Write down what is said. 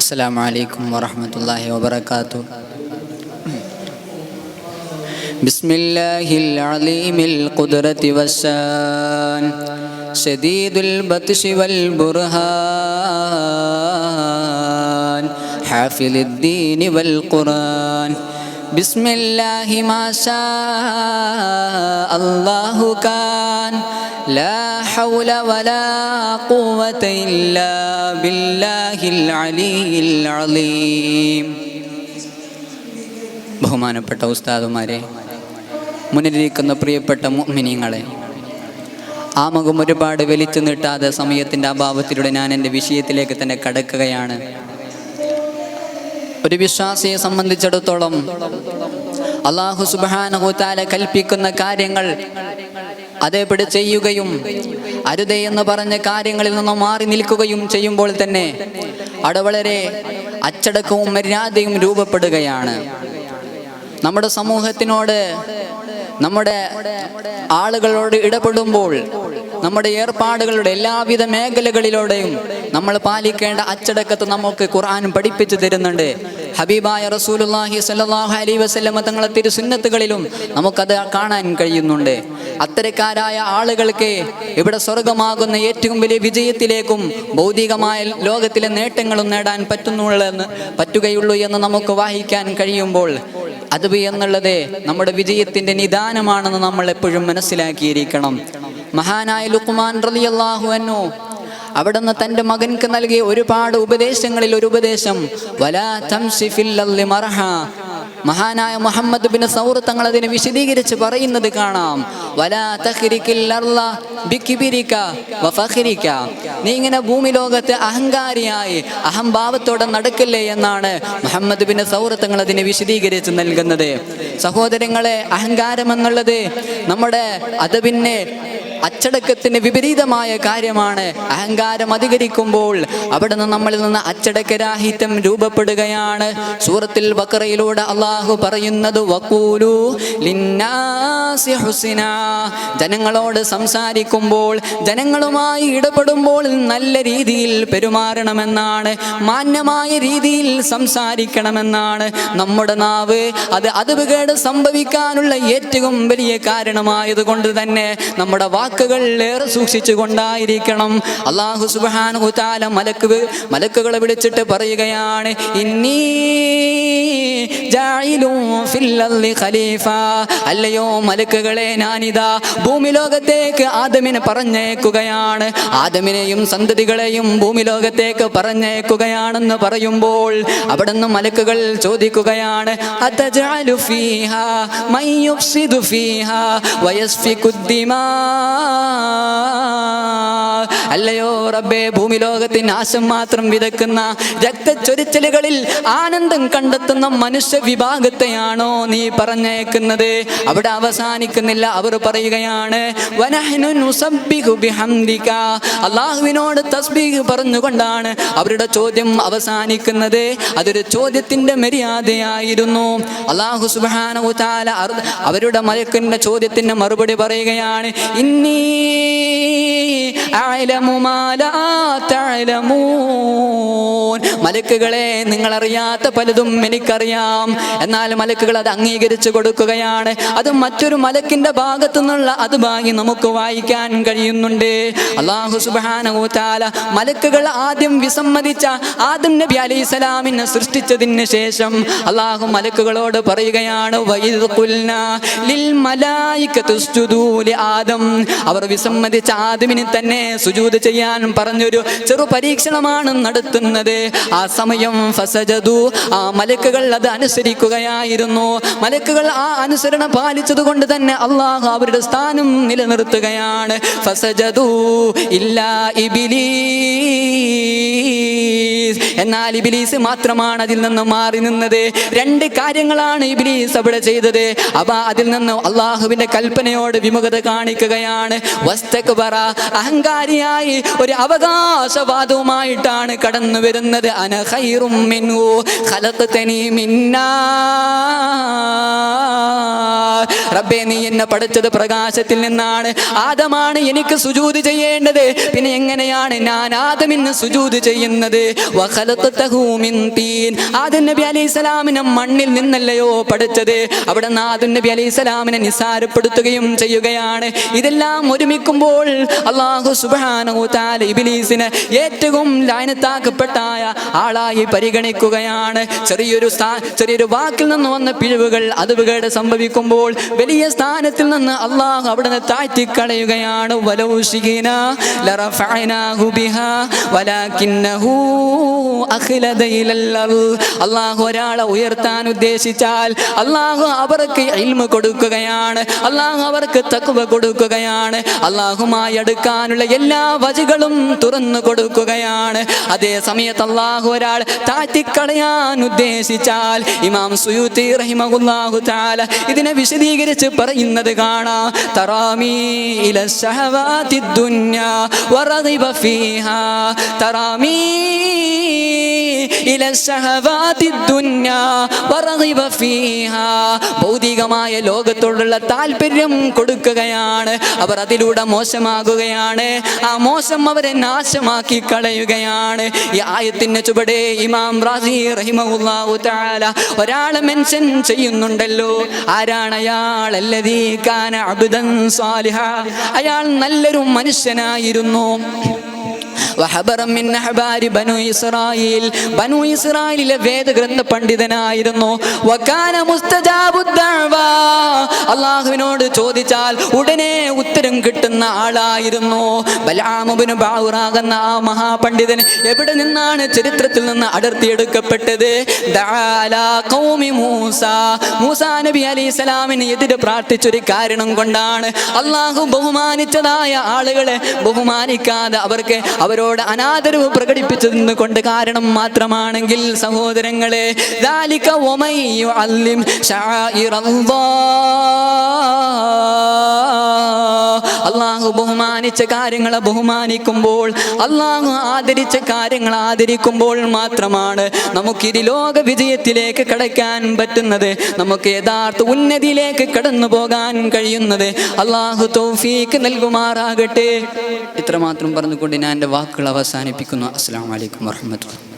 السلام عليكم ورحمة الله وبركاته. بسم الله العليم القدرة والشان شديد البطش والبرهان حافظ الدين والقرآن بسم الله ما شاء الله كان لا حول ولا قوة إلا بالله العلي العظيم. ബഹുമാനപ്പെട്ട ഉസ്താദുമാരെ, മുന്നിലിരിക്കുന്ന പ്രിയപ്പെട്ട മുഅ്മിനീങ്ങളെ, ആമുഖം ഒരുപാട് വലിച്ചു നീട്ടാതെ സമയത്തിൻ്റെ അഭാവത്തിലൂടെ ഞാൻ എൻ്റെ വിഷയത്തിലേക്ക് തന്നെ കടക്കുകയാണ്. ഒരു വിശ്വാസിയെ സംബന്ധിച്ചിടത്തോളം അല്ലാഹു സുബ്ഹാനഹു തആല കൽപ്പിക്കുന്ന കാര്യങ്ങൾ അതേപടി ചെയ്യുകയും അരുതേ എന്ന് പറഞ്ഞ കാര്യങ്ങളിൽ നിന്ന് മാറി നിൽക്കുകയും ചെയ്യുമ്പോൾ തന്നെ അവിടെ വളരെ അച്ചടക്കവും മര്യാദയും രൂപപ്പെടുകയാണ്. നമ്മുടെ സമൂഹത്തിനോട്, നമ്മുടെ ആളുകളോട് ഇടപെടുമ്പോൾ നമ്മുടെ ഏർപ്പാടുകളുടെ എല്ലാവിധ മേഖലകളിലൂടെയും നമ്മൾ പാലിക്കേണ്ട അച്ചടക്കത്തെ നമുക്ക് ഖുർആൻ പഠിപ്പിച്ചു തരുന്നുണ്ട്. ഹബീബായ റസൂലുള്ളാഹി സ്വല്ലല്ലാഹു അലൈഹി വസല്ലം തങ്ങളെ തിരുസുന്നത്തുകളിലും നമുക്കത് കാണാൻ കഴിയുന്നുണ്ട്. അത്തരക്കാരായ ആളുകൾക്ക് ഇവിടെ ഏറ്റവും വലിയ വിജയത്തിലേക്കും ഭൗതികമായ ലോകത്തിലെ നേട്ടങ്ങളും നേടാൻ പറ്റുകയുള്ളൂ എന്ന് നമുക്ക് വായിക്കാൻ കഴിയുമ്പോൾ അദബ് എന്നുള്ളത് നമ്മുടെ വിജയത്തിൻ്റെ നിദാനമാണെന്ന് നമ്മൾ എപ്പോഴും മനസ്സിലാക്കിയിരിക്കണം. മഹാനായ ലുഖ്മാൻ റളിയല്ലാഹു അൻഹു അവിടുന്ന് തൻ്റെ മകൻക്ക് നൽകിയ ഒരുപാട് ഉപദേശങ്ങളിൽ ഒരു ഉപദേശം വലാ തംശി ഫിൽ അർളി മർഹ. മഹാനായ മുഹമ്മദ് ബിൻ സൗർ തങ്ങൾ അതിനെ വിശദീകരിച്ച് പറയുന്നത് കാണാം. വലാ തഖ്രികിൽ അർള ബികിബിരിക വഫഖരിക. നീ ഇങ്ങനെ ഭൂമി ലോകത്ത് അഹങ്കാരിയായി അഹംഭാവത്തോടെ നടക്കില്ലേ എന്നാണ് മുഹമ്മദ് ബിൻ സൗർ തങ്ങൾ അതിനെ വിശദീകരിച്ച് നൽകുന്നത്. സഹോദരങ്ങളെ, അഹങ്കാരം എന്നുള്ളത് നമ്മുടെ അദബിനെ അച്ചടക്കത്തിന് വിപരീതമായ കാര്യമാണ്. അഹങ്കാരം അധികരിക്കുമ്പോൾ അവിടെ നിന്ന് നമ്മളിൽ നിന്ന് അച്ചടക്കരാഹിത്യം രൂപപ്പെടുകയാണ്. സൂറത്തുൽ ബഖറയിലൂടെ അല്ലാഹു പറയുന്നത് വഖൂലു ലിന്നാസി ഹുസ്നാ. ജനങ്ങളോട് സംസാരിക്കുമ്പോൾ, ജനങ്ങളുമായി ഇടപെടുമ്പോൾ നല്ല രീതിയിൽ പെരുമാറണമെന്നാണ്, മാന്യമായ രീതിയിൽ സംസാരിക്കണമെന്നാണ്. നമ്മുടെ നാവ് അത് അദബുകേട് സംഭവിക്കാനുള്ള ഏറ്റവും വലിയ കാരണമായത് കൊണ്ട് തന്നെ നമ്മുടെ വാക്കുകൾ ഏറെ സൂക്ഷിച്ചു കൊണ്ടായിരിക്കണം. അല്ലാഹു സുബ്ഹാനഹു തആല മലക്കുകളെ വിളിച്ചിട്ട് പറയുകയാണ്, ഇന്നീ ജാഇലുൻ ഫിൽ അർളി ഖലീഫ. അല്ലയോ മലക്കുകളെ, ഞാനിതാ ഭൂമി ലോകത്തേക്ക് ആദമിനെ പറഞ്ഞേക്കുകയാണ്, ആദമിനെയും സന്തതികളെയും ഭൂമി ലോകത്തേക്ക് പറഞ്ഞേക്കുകയാണെന്ന് പറയുമ്പോൾ അവിടുന്ന് മലക്കുകൾ ചോദിക്കുകയാണ്, അതജഅലു ഫീഹാ മൻ യുഫ്സിദു ഫീഹാ വയസ്ഫികുദ്ദിമാ. അല്ലയോ റബ്ബേ, ഭൂമി ലോകത്തിന് നാശം മാത്രം വിതക്കുന്ന, രക്തച്ചൊരിച്ചിലുകളിൽ ആനന്ദം കണ്ടെത്തുന്ന മനുഷ്യ വിഭാഗത്തെയാണോ നീ പറഞ്ഞേക്കുന്നത്? അവിടെ അവസാനിക്കുന്നില്ല. അവർ പറയുകയാണ്, വനഹ്നു നുസബ്ബിഹു ബിഹംദിക. അല്ലാഹുവിനോട് തസ്ബീഹ് പറഞ്ഞുകൊണ്ടാണ് അവരുടെ ചോദ്യം അവസാനിക്കുന്നത്. അതൊരു ചോദ്യത്തിന്റെ മര്യാദയായിരുന്നു. അല്ലാഹു സുബ്ഹാനഹു തആല അവരുടെ മലക്കിന്റെ ചോദ്യത്തിന് മറുപടി പറയുകയാണ്, ഇന്നി അഅലമു മാ ലാ തഅലമൂൻ. മലക്കുകളെ, നിങ്ങൾ അറിയാത്ത പലതും എനിക്കറിയാം. എന്നാൽ മലക്കുകൾ അത് അംഗീകരിച്ചു കൊടുക്കുകയാണ്. അത് മറ്റൊരു മലക്കിന്റെ ഭാഗത്തു നിന്നുള്ള അത് ഭാഗി നമുക്ക് വായിക്കാൻ കഴിയുന്നുണ്ട്. അല്ലാഹു സുബ്ഹാനഹു തആല മലക്കുകൾ ആദ്യം വിസമ്മതിച്ച ആദം നബി അലൈഹിസ്സലാമിനെ സൃഷ്ടിച്ചതിന് ശേഷം അല്ലാഹു മലക്കുകളോട് പറയുകയാണ്, വഇദ് ഖുൽനാ ലിൽ മലായികതി ഉസ്ജുദൂ ലി ആദം. അവർ വിസമ്മതിച്ച ആദമിനെ തന്നെ സുജൂദ് ചെയ്യാൻ പറഞ്ഞൊരു ചെറു പരീക്ഷണമാണ് നടത്തുന്നത്. ആ സമയം ഫസജദു, ആ മലക്കുകൾ അത് അനുസരിക്കുകയായിരുന്നു. മലക്കുകൾ ആ അനുസരണ പാലിച്ചത് കൊണ്ട് തന്നെ അല്ലാഹു അവരുടെ സ്ഥാനം നിലനിർത്തുകയാണ്. ഫസജദു ഇല്ലാ ഇബ്ലീസ്. എന്നാൽ ഇബ്ലീസ് മാത്രമാണ് അതിൽ നിന്ന് മാറി നിന്നത്. രണ്ട് കാര്യങ്ങളാണ് ഇബ്ലീസ് അവിടെ ചെയ്തത്. അതിൽ നിന്ന് അല്ലാഹുവിന്റെ കൽപ്പനയോട് വിമുഖത കാണിക്കുകയാണ്. വസ്തക്ബറ, അഹങ്കാരിയായി ഒരു അവകാശവാദവുമായിട്ടാണ് കടന്നു വരുന്നത്. അന ഖൈറും മിൻഹു ഖലഖതനി മിൻ നാർ. റബ്ബേ നീ എന്നെ പഠിച്ചത് പ്രകാശത്തിൽ നിന്നാണ്, ആദമാണ് എനിക്ക് സുജൂദ് ചെയ്യേണ്ടത്, പിന്നെ എങ്ങനെയാണ് ഞാൻ ആദമിന് സുജൂദ് ചെയ്യുന്നത്? വഖലഖതഹു മിൻ തീൻ, ആദം നബി അലൈഹിസ്സലാമിനെ മണ്ണിൽ നിന്നല്ലയോ പഠിച്ചത്? അവിടെ ആദം നബി അലൈഹിസ്സലാമിനെ നിസാരപ്പെടുത്തുകയും ചെയ്യുകയാണ്. ഇതെല്ലാം ഒരുമിക്കുമ്പോൾ അല്ലാഹു സുബ്ഹാനഹു തആല ഇബ്ലീസിനെ ഏറ്റവും ലഅനത്താക്കപ്പെട്ടായ ആളായി പരിഗണിക്കുകയാണ്. ചെറിയൊരു വാക്കിൽ നിന്ന് വന്ന പിഴവുകൾ, അതുകേട് സംഭവിക്കുമ്പോൾ വലിയ സ്ഥാനത്തിൽ നിന്ന് അല്ലാഹു അവിടുന്ന് താഴ്ത്തിക്കളയുകയാണ്. വലൗ ശിഗ്നാ ലറഫഅനാഹു ബിഹാ വലാകിന്നഹു അഖ്ലദ ഇലൽ അർദ്. അല്ലാഹു ഒരാളെ ഉയർത്താൻ ഉദ്ദേശിച്ചാൽ അല്ലാഹു അവർക്ക് ഇൽമു കൊടുക്കുകയാണ്, അല്ലാഹു അവർക്ക് തഖ്വ കൊടുക്കുകയാണ്, അല്ലാഹുമായി അടുക്കാനുള്ള എല്ലാ വഴികളും തുറന്നു കൊടുക്കുകയാണ്. അതേ സമയത്ത് അല്ലാഹു ഒരാൾ താഴ്ത്തിക്കളയാൻ ഉദ്ദേശിച്ചാൽ ഇമാം സുയൂത്തി റഹിമഹുല്ലാഹു തആല ഇതിനെ വിശദീകരിച്ച് പറയുന്നത് കാണാം. തറാമീ ഇല ശഹവാതി ദുനിയാ വറഗിബ ഫീഹാ, തറാമീ ഇല ശഹവാതി ദുനിയാ വറഗിബ ഫീഹാ, ഭൗതികമായ ലോകത്തോടുള്ള താല്പര്യം കൊടുക്കുകയാണ്. അവർ അതിലൂടെ മോശമാകുകയാണ്, ആ മോശം അവരെ നാശമാക്കി കളയുകയാണ്. ഈ ആയത്തിന് ചുവടെ ഇമാം റാസി റഹിമഹുല്ലാഹു തആല ഒരാളെ മെൻഷൻ ചെയ്യുന്നുണ്ടല്ലോ. ആരാണ് അയാൾ? അല്ലദീ കാന അബ്ദൻ സാലിഹ, അയാൾ നല്ലൊരു മനുഷ്യനായിരുന്നു. ബനു ഇസ്രായേൽ, ബനു ഇസ്രായേലിലെ വേദഗ്രന്ഥ പണ്ഡിതനായിരുന്നു. വകാന മുസ്തജാബുദ് ദഅവ, അല്ലാഹുവിനോട് ചോദിച്ചാൽ ഉടനെ ഉത്തരം കിട്ടുന്ന ആളായിരുന്നു. ബൽആം ഇബ്നു ബഅൂറ എന്ന ആ മഹാപണ്ഡിതൻ എവിടെ നിന്നാണ് ചരിത്രത്തിൽ നിന്ന് അടർത്തിയെടുക്കപ്പെട്ടത്? ദഅാലാ ഖൗമി മൂസ, മൂസാ നബി അലൈഹിസ്സലാമിന് എതിരെ പ്രാർത്ഥിച്ചൊരു കാരണം കൊണ്ടാണ്. അല്ലാഹു ബഹുമാനിച്ചതായ ആളുകളെ ബഹുമാനിക്കാതെ അവരോട് അനാദരവ് പ്രകടിപ്പിച്ചതിന് കൊണ്ട് കാരണം മാത്രമാണെങ്കിൽ സഹോദരങ്ങളെ, ദാലിക വമൻ യുഅല്ലിം ശആഇറല്ലാഹ്, അല്ലാഹു ബഹുമാനിച്ച കാര്യങ്ങളെ ബഹുമാനിക്കുമ്പോൾ, അല്ലാഹു ആദരിച്ച കാര്യങ്ങൾ ആദരിക്കുമ്പോൾ മാത്രമാണ് നമുക്ക് ഈ ലോക വിജയത്തിലേക്ക് കടക്കാൻ പറ്റുന്നത്, നമുക്ക് യഥാർത്ഥ ഉന്നതിയിലേക്ക് കടന്നു പോകാൻ കഴിയുന്നത്. അല്ലാഹു തൗഫീഖ് നൽകുമാറാകട്ടെ. ഇത്രമാത്രം പറഞ്ഞുകൊണ്ട് ഞാൻ എൻ്റെ വാക്കുകൾ അവസാനിപ്പിക്കുന്നു. അസ്സലാമു അലൈക്കും വറഹ്മത്തുള്ളാഹി.